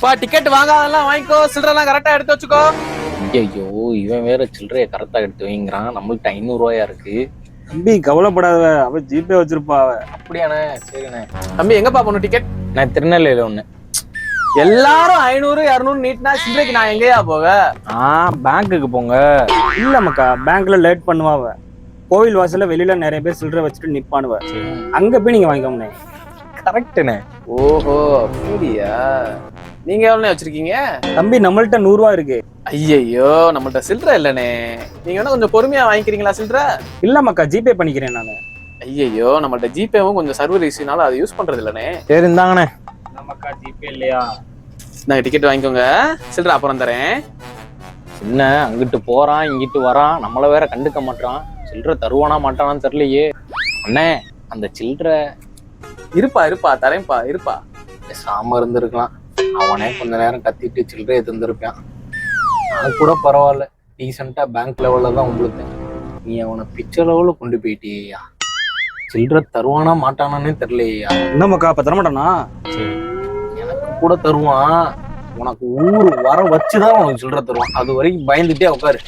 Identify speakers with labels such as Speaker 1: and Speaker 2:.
Speaker 1: Ticket வாங்காதெல்லாம் வாங்கிக்கோ, சில்லறெல்லாம் கரெக்டா எடுத்து வச்சுக்கோ.
Speaker 2: ஐயோ, இவன் வேற சில்லறைய கரெக்டா எடுத்து வைங்கிறான். நம்மள்ட்ட 500 ரூபாயா இருக்கு.
Speaker 3: தம்பி கவலைப்படாத, அவ ஜிபே வச்சிருப்பா அவ.
Speaker 2: அப்படியாண்ணே? சரிண்ணே.
Speaker 1: தம்பி எங்கப்பா போகணும் டிக்கெட்?
Speaker 2: நான் திருநெல்வேலியில ஒண்ணு.
Speaker 1: எல்லாரும் 500 200 நீட்னா சில்லறைக்கு நான் எங்கேயா போக?
Speaker 2: பேங்க்குக்கு போங்க.
Speaker 3: இல்ல மக்கா, பேங்க்ல லேட் பண்ணுவாவ. கோவில் வாசல்ல வெளியில நிறைய பேர் சில்லறை வச்சுட்டு நிப்பானுவ. அங்க போய் நீங்க வாங்கிக்கோங்க.
Speaker 2: கரெக்டுண்ணே.
Speaker 1: ஓஹோ, அப்படியா? நீங்க எவ்வளவு வச்சிருக்கீங்க?
Speaker 3: தம்பி நம்மள்ட்ட 100 ரூபா இருக்கு.
Speaker 1: ஐயோ, நம்மள்ட்ட சில்லறை இல்லனே. நீங்க வேணா கொஞ்சம் பொறுமையா வாங்கிக்கிறீங்களா சில்லறை?
Speaker 3: இல்ல மக்கா, ஜிபே பண்ணிக்கிறேன் நானு.
Speaker 1: ஐயோ, நம்மள்ட்ட ஜிபேவும் கொஞ்சம் சர்வர் இஷ்யூனால அதை யூஸ் பண்றது இல்லனே.
Speaker 2: சரி இந்தாங்கண்ணே.
Speaker 3: நமக்கா ஜிபே இல்லையா?
Speaker 1: நாங்க டிக்கெட் வாங்கிக்கோங்க, சில்லறை அப்புறம் தரேன்.
Speaker 2: என்ன அங்கிட்டு போறான் இங்கிட்டு வரான், நம்மள வேற கண்டுக்க மாட்டான். சில்லறை தருவானா மாட்டானான்னு தெரியலையே. அண்ணே, அந்த சில்லறை
Speaker 1: இருப்பா தரேன்ப்பா, இருப்பா.
Speaker 2: பேசாம இருந்திருக்கலாம். அவனே கொஞ்ச நேரம் கத்திட்டு சில்லறையை தந்திருப்பான். நான் கூட பரவாயில்ல, டீசெண்டா பேங்க் லெவல்ல தான் உங்களுக்கு. நீ அவனை பிச்சை லெவல்ல கொண்டு போயிட்டியா. சில்லறை தருவானா மாட்டானானே தெரியலையா.
Speaker 3: என்ன மக்கா, அப்ப தரமாட்டானா?
Speaker 2: சரி, எனக்கு கூட தருவான். உனக்கு ஊரு வர வச்சுதான் உனக்கு சில்லறை தருவான். அது வரைக்கும் பயந்துட்டே உட்காரு.